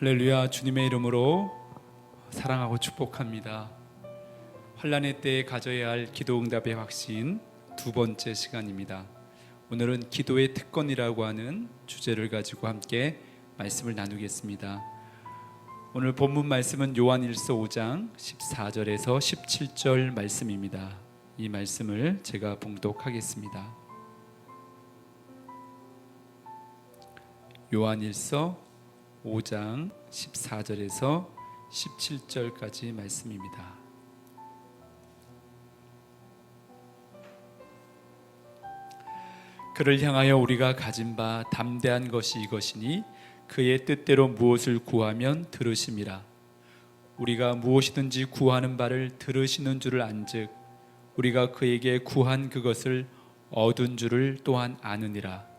할렐루야. 주님의 이름으로 사랑하고 축복합니다. 환난의 때에 가져야 할 기도응답의 확신 두 번째 시간입니다. 오늘은 기도의 특권이라고 하는 주제를 가지고 함께 말씀을 나누겠습니다. 오늘 본문 말씀은 요한일서 5장 14절에서 17절 말씀입니다. 이 말씀을 제가 봉독하겠습니다. 요한일서 5장 14절에서 17절까지 말씀입니다. 그를 향하여 우리가 가진 바 담대한 것이 이것이니 그의 뜻대로 무엇을 구하면 들으심이라. 우리가 무엇이든지 구하는 바를 들으시는 줄을 안즉 우리가 그에게 구한 그것을 얻은 줄을 또한 아느니라.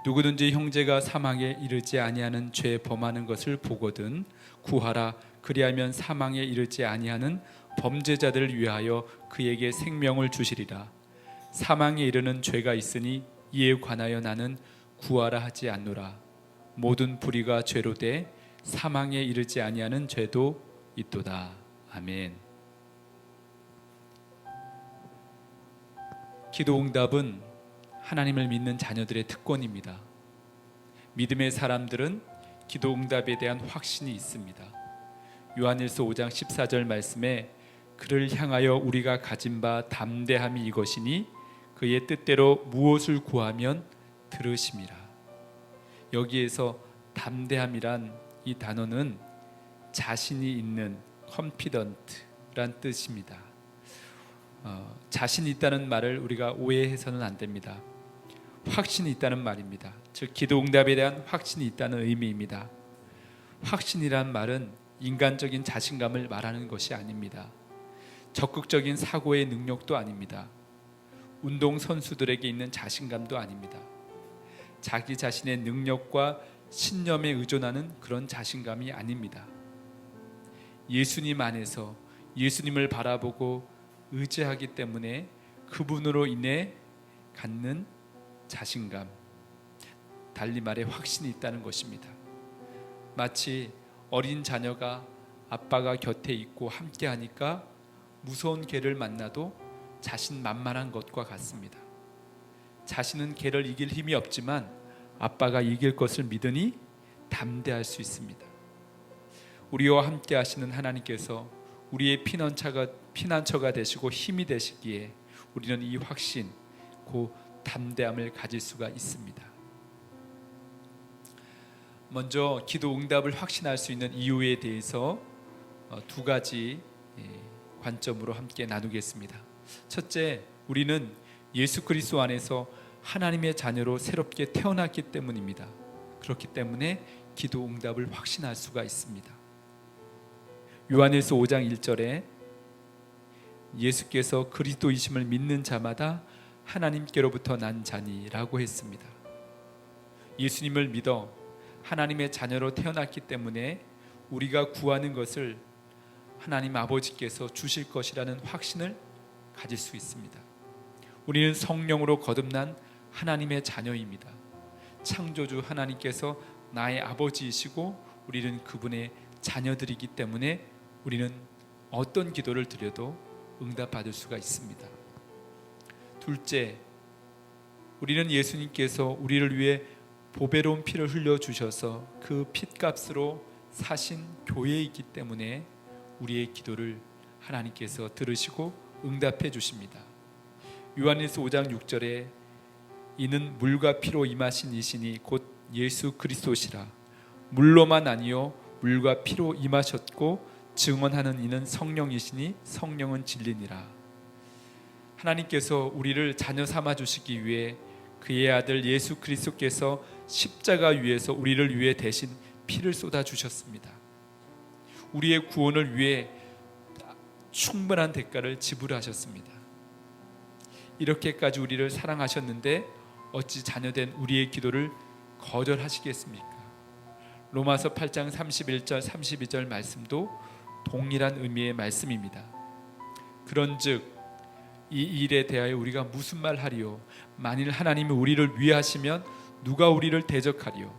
누구든지 형제가 사망에 이르지 아니하는 죄 범하는 것을 보거든 구하라. 그리하면 사망에 이르지 아니하는 범죄자들을 위하여 그에게 생명을 주시리라. 사망에 이르는 죄가 있으니 이에 관하여 나는 구하라 하지 않노라. 모든 불의가 죄로 돼 사망에 이르지 아니하는 죄도 있도다. 아멘. 기도응답은 하나님을 믿는 자녀들의 특권입니다. 믿음의 사람들은 기도응답에 대한 확신이 있습니다. 요한일서 5장 14절 말씀에 그를 향하여 우리가 가진 바 담대함이 이것이니 그의 뜻대로 무엇을 구하면 들으심이라. 여기에서 담대함이란 이 단어는 자신이 있는 confident란 뜻입니다. 자신이 있다는 말을 우리가 오해해서는 안 됩니다. 확신이 있다는 말입니다. 즉 기도응답에 대한 확신이 있다는 의미입니다. 확신이란 말은 인간적인 자신감을 말하는 것이 아닙니다. 적극적인 사고의 능력도 아닙니다. 운동선수들에게 있는 자신감도 아닙니다. 자기 자신의 능력과 신념에 의존하는 그런 자신감이 아닙니다. 예수님 안에서 예수님을 바라보고 의지하기 때문에 그분으로 인해 갖는 자신감, 달리 말해 확신이 있다는 것입니다. 마치 어린 자녀가 아빠가 곁에 있고 함께 하니까 무서운 개를 만나도 자신만만한 것과 같습니다. 자신은 개를 이길 힘이 없지만 아빠가 이길 것을 믿으니 담대할 수 있습니다. 우리와 함께 하시는 하나님께서 우리의 피난처가 되시고 힘이 되시기에 우리는 이 확신, 그 담대함을 가질 수가 있습니다. 먼저 기도 응답을 확신할 수 있는 이유에 대해서 두 가지 관점으로 함께 나누겠습니다. 첫째, 우리는 예수 그리스도 안에서 하나님의 자녀로 새롭게 태어났기 때문입니다. 그렇기 때문에 기도 응답을 확신할 수가 있습니다. 요한일서 5장 1절에 예수께서 그리스도이심을 믿는 자마다 하나님께로부터 난 자니라고 했습니다. 예수님을 믿어 하나님의 자녀로 태어났기 때문에 우리가 구하는 것을 하나님 아버지께서 주실 것이라는 확신을 가질 수 있습니다. 우리는 성령으로 거듭난 하나님의 자녀입니다. 창조주 하나님께서 나의 아버지이시고 우리는 그분의 자녀들이기 때문에 우리는 어떤 기도를 드려도 응답받을 수가 있습니다. 둘째, 우리는 예수님께서 우리를 위해 보배로운 피를 흘려주셔서 그 핏값으로 사신 교회이기 때문에 우리의 기도를 하나님께서 들으시고 응답해 주십니다. 요한일서 5장 6절에 이는 물과 피로 임하신 이시니 곧 예수 그리스도시라. 물로만 아니요 물과 피로 임하셨고 증언하는 이는 성령이시니 성령은 진리니라. 하나님께서 우리를 자녀 삼아 주시기 위해 그의 아들 예수 그리스도께서 십자가 위에서 우리를 위해 대신 피를 쏟아 주셨습니다. 우리의 구원을 위해 충분한 대가를 지불하셨습니다. 이렇게까지 우리를 사랑하셨는데 어찌 자녀된 우리의 기도를 거절하시겠습니까? 로마서 8장 31절 32절 말씀도 동일한 의미의 말씀입니다. 그런즉 이 일에 대하여 우리가 무슨 말 하리요? 만일 하나님이 우리를 위하시면 누가 우리를 대적하리요?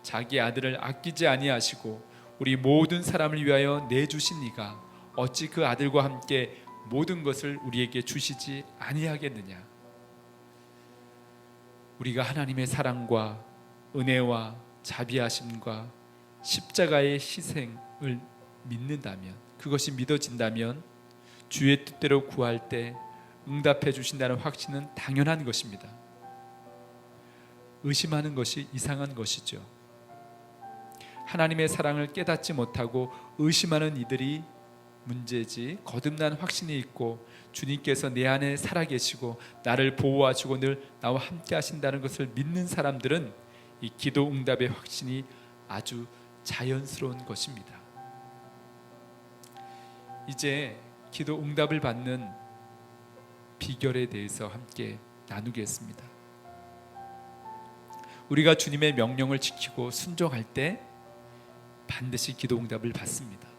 자기 아들을 아끼지 아니하시고 우리 모든 사람을 위하여 내주신 이가 어찌 그 아들과 함께 모든 것을 우리에게 주시지 아니하겠느냐. 우리가 하나님의 사랑과 은혜와 자비하심과 십자가의 희생을 믿는다면, 그것이 믿어진다면 주의 뜻대로 구할 때 응답해 주신다는 확신은 당연한 것입니다. 의심하는 것이 이상한 것이죠. 하나님의 사랑을 깨닫지 못하고 의심하는 이들이 문제지, 거듭난 확신이 있고 주님께서 내 안에 살아계시고 나를 보호하시고 늘 나와 함께 하신다는 것을 믿는 사람들은 이 기도 응답의 확신이 아주 자연스러운 것입니다. 이제 기도 응답을 받는 비결에 대해서 함께 나누겠습니다. 우리가 주님의 명령을 지키고 순종할 때 반드시 기도 응답을 받습니다.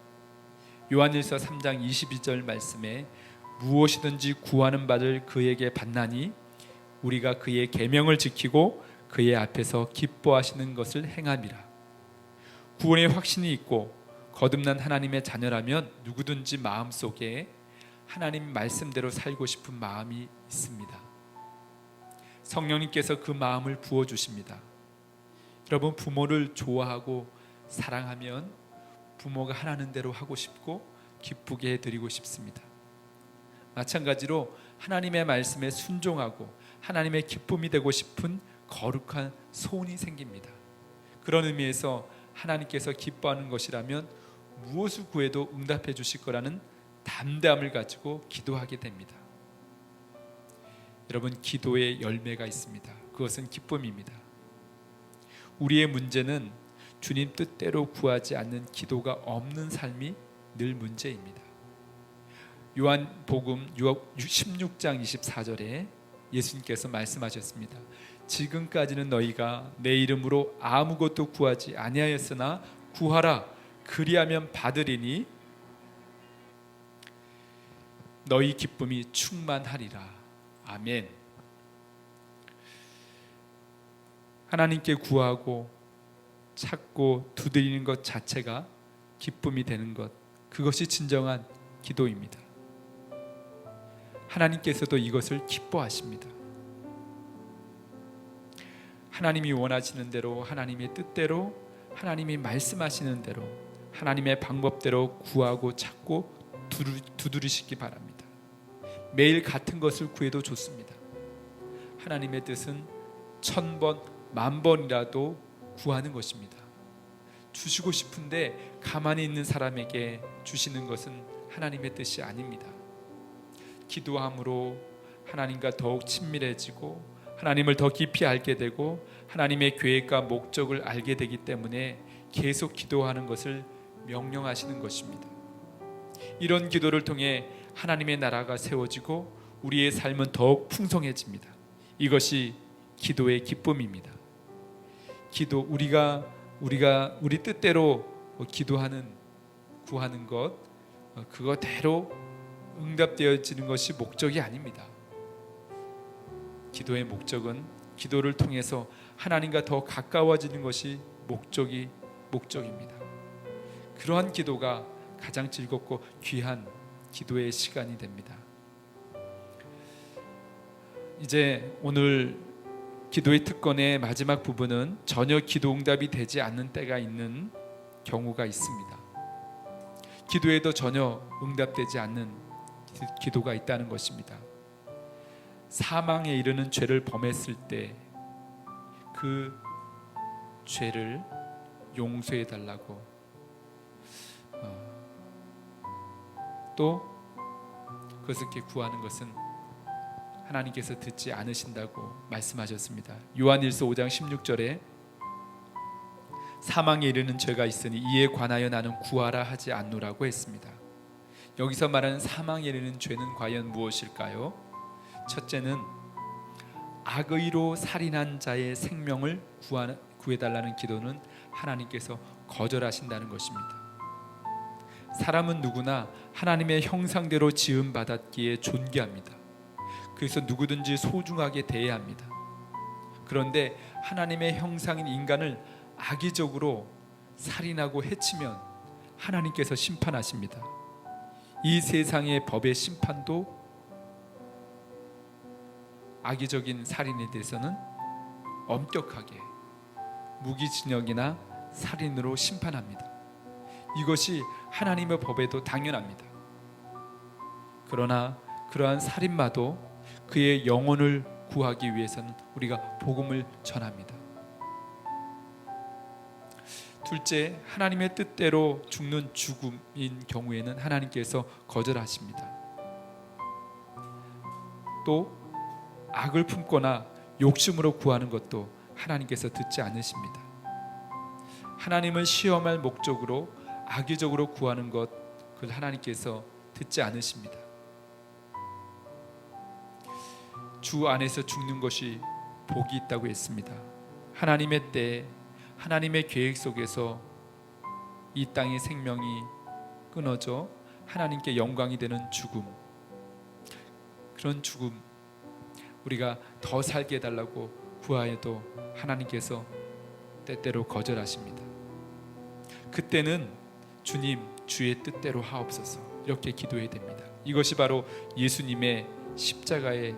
요한일서 3장 22절 말씀에 무엇이든지 구하는 바를 그에게 받나니 우리가 그의 계명을 지키고 그의 앞에서 기뻐하시는 것을 행함이라. 구원의 확신이 있고 거듭난 하나님의 자녀라면 누구든지 마음속에 하나님 말씀대로 살고 싶은 마음이 있습니다. 성령님께서 그 마음을 부어주십니다. 여러분, 부모를 좋아하고 사랑하면 부모가 하라는 대로 하고 싶고 기쁘게 해드리고 싶습니다. 마찬가지로 하나님의 말씀에 순종하고 하나님의 기쁨이 되고 싶은 거룩한 소원이 생깁니다. 그런 의미에서 하나님께서 기뻐하는 것이라면 무엇을 구해도 응답해 주실 거라는 담대함을 가지고 기도하게 됩니다. 여러분, 기도에 열매가 있습니다. 그것은 기쁨입니다. 우리의 문제는 주님 뜻대로 구하지 않는 기도가 없는 삶이 늘 문제입니다. 요한복음 16장 24절에 예수님께서 말씀하셨습니다. 지금까지는 너희가 내 이름으로 아무것도 구하지 아니하였으나 구하라, 그리하면 받으리니 너희 기쁨이 충만하리라. 아멘. 하나님께 구하고 찾고 두드리는 것 자체가 기쁨이 되는 것, 그것이 진정한 기도입니다. 하나님께서도 이것을 기뻐하십니다. 하나님이 원하시는 대로, 하나님의 뜻대로, 하나님이 말씀하시는 대로, 하나님의 방법대로 구하고 찾고 두드리시기 바랍니다. 매일 같은 것을 구해도 좋습니다. 하나님의 뜻은 1000번, 10,000번이라도 구하는 것입니다. 주시고 싶은데 가만히 있는 사람에게 주시는 것은 하나님의 뜻이 아닙니다. 기도함으로 하나님과 더욱 친밀해지고 하나님을 더 깊이 알게 되고 하나님의 계획과 목적을 알게 되기 때문에 계속 기도하는 것을 명령하시는 것입니다. 이런 기도를 통해 하나님의 나라가 세워지고 우리의 삶은 더욱 풍성해집니다. 이것이 기도의 기쁨입니다. 기도, 우리 뜻대로 기도하는, 구하는 것, 그거대로 응답되어지는 것이 목적이 아닙니다. 기도의 목적은 기도를 통해서 하나님과 더 가까워지는 것이 목적입니다. 그러한 기도가 가장 즐겁고 귀한 기도의 시간이 됩니다. 이제 오늘 기도의 특권의 마지막 부분은 전혀 기도 응답이 되지 않는 때가 있는 경우가 있습니다. 기도에도 전혀 응답되지 않는 기도가 있다는 것입니다. 사망에 이르는 죄를 범했을 때 그 죄를 용서해 달라고 또 그것을 이렇게 구하는 것은 하나님께서 듣지 않으신다고 말씀하셨습니다. 요한일서 5장 16절에 사망에 이르는 죄가 있으니 이에 관하여 나는 구하라 하지 않노라고 했습니다. 여기서 말하는 사망에 이르는 죄는 과연 무엇일까요? 첫째는 악의로 살인한 자의 생명을 구해달라는 기도는 하나님께서 거절하신다는 것입니다. 사람은 누구나 하나님의 형상대로 지음받았기에 존귀합니다. 그래서 누구든지 소중하게 대해야 합니다. 그런데 하나님의 형상인 인간을 악의적으로 살인하고 해치면 하나님께서 심판하십니다. 이 세상의 법의 심판도 악의적인 살인에 대해서는 엄격하게 무기징역이나 살인으로 심판합니다. 이것이 하나님의 법에도 당연합니다. 그러나 그러한 살인마도 그의 영혼을 구하기 위해서는 우리가 복음을 전합니다. 둘째, 하나님의 뜻대로 죽는 죽음인 경우에는 하나님께서 거절하십니다. 또 악을 품거나 욕심으로 구하는 것도 하나님께서 듣지 않으십니다. 하나님을 시험할 목적으로 악의적으로 구하는 것, 그걸 하나님께서 듣지 않으십니다. 주 안에서 죽는 것이 복이 있다고 했습니다. 하나님의 때에 하나님의 계획 속에서 이 땅의 생명이 끊어져 하나님께 영광이 되는 죽음, 그런 죽음, 우리가 더 살게 해달라고 구하여도 하나님께서 때때로 거절하십니다. 그때는 주님, 주의 뜻대로 하옵소서, 이렇게 기도해야 됩니다. 이것이 바로 예수님의 십자가의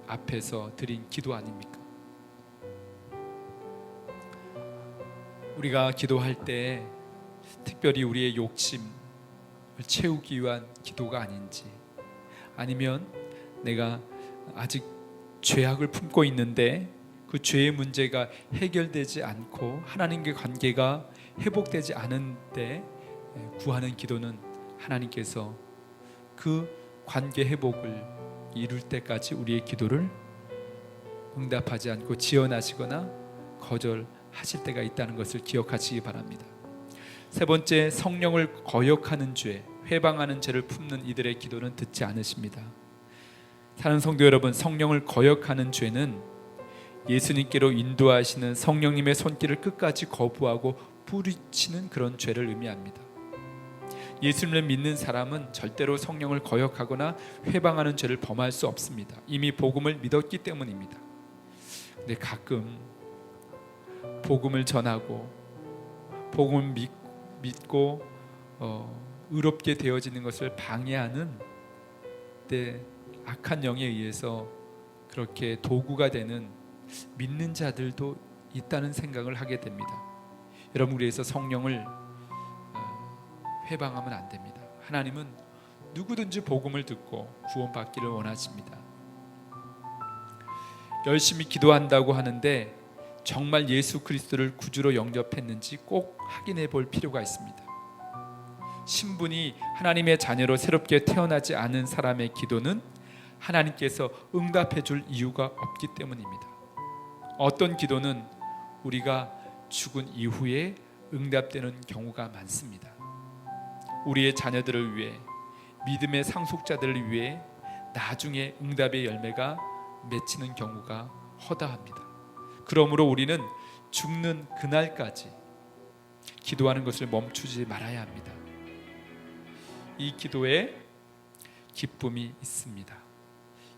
앞에서 드린 기도 아닙니까? 우리가 기도할 때 특별히 우리의 욕심을 채우기 위한 기도가 아닌지, 아니면 내가 아직 죄악을 품고 있는데 그 죄의 문제가 해결되지 않고 하나님과의 관계가 회복되지 않은데 구하는 기도는 하나님께서 그 관계 회복을 이룰 때까지 우리의 기도를 응답하지 않고 지연하시거나 거절하실 때가 있다는 것을 기억하시기 바랍니다. 세 번째, 성령을 거역하는 죄, 회방하는 죄를 품는 이들의 기도는 듣지 않으십니다. 사랑하는 성도 여러분, 성령을 거역하는 죄는 예수님께로 인도하시는 성령님의 손길을 끝까지 거부하고 뿌리치는 그런 죄를 의미합니다. 예수님을 믿는 사람은 절대로 성령을 거역하거나 회방하는 죄를 범할 수 없습니다. 이미 복음을 믿었기 때문입니다. 근데 가끔 복음을 전하고 복음을 믿고 의롭게 되어지는 것을 방해하는 악한 영에 의해서 그렇게 도구가 되는 믿는 자들도 있다는 생각을 하게 됩니다. 여러분, 그래서 성령을 회방하면 안 됩니다. 하나님은 누구든지 복음을 듣고 구원받기를 원하십니다. 열심히 기도한다고 하는데 정말 예수 그리스도를 구주로 영접했는지 꼭 확인해 볼 필요가 있습니다. 신분이 하나님의 자녀로 새롭게 태어나지 않은 사람의 기도는 하나님께서 응답해 줄 이유가 없기 때문입니다. 어떤 기도는 우리가 죽은 이후에 응답되는 경우가 많습니다. 우리의 자녀들을 위해, 믿음의 상속자들을 위해 나중에 응답의 열매가 맺히는 경우가 허다합니다. 그러므로 우리는 죽는 그날까지 기도하는 것을 멈추지 말아야 합니다. 이 기도에 기쁨이 있습니다.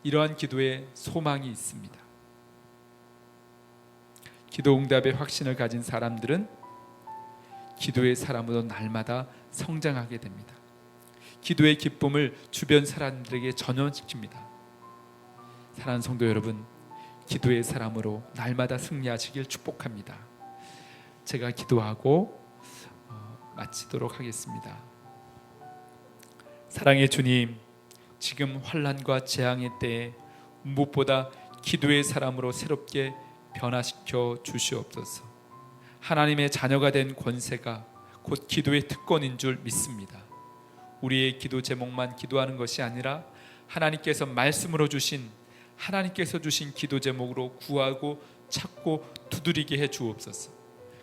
이러한 기도에 소망이 있습니다. 기도 응답의 확신을 가진 사람들은 기도의 사람으로 날마다 성장하게 됩니다. 기도의 기쁨을 주변 사람들에게 전염시킵니다. 사랑하는 성도 여러분, 기도의 사람으로 날마다 승리하시길 축복합니다. 제가 기도하고 마치도록 하겠습니다. 사랑의 주님, 지금 환난과 재앙의 때에 무엇보다 기도의 사람으로 새롭게 변화시켜 주시옵소서. 하나님의 자녀가 된 권세가 곧 기도의 특권인 줄 믿습니다. 우리의 기도 제목만 기도하는 것이 아니라 하나님께서 말씀으로 주신, 하나님께서 주신 기도 제목으로 구하고 찾고 두드리게 해 주옵소서.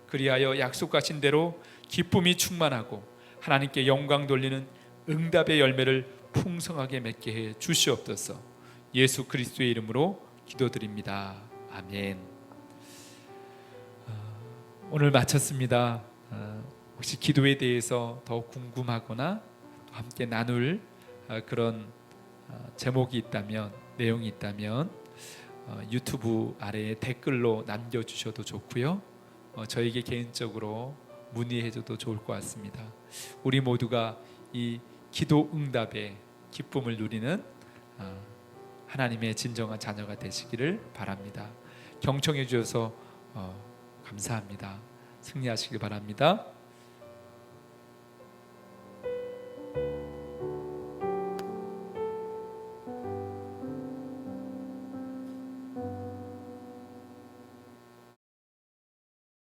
그리하여 약속하신 대로 기쁨이 충만하고 하나님께 영광 돌리는 응답의 열매를 풍성하게 맺게 해 주시옵소서. 예수 그리스도의 이름으로 기도드립니다. 아멘. 오늘 마쳤습니다. 혹시 기도에 대해서 더 궁금하거나 함께 나눌 그런 제목이 있다면, 내용이 있다면 유튜브 아래에 댓글로 남겨주셔도 좋고요. 저에게 개인적으로 문의해줘도 좋을 것 같습니다. 우리 모두가 이 기도 응답의 기쁨을 누리는 하나님의 진정한 자녀가 되시기를 바랍니다. 경청해 주셔서 감사합니다. 승리하시길 바랍니다.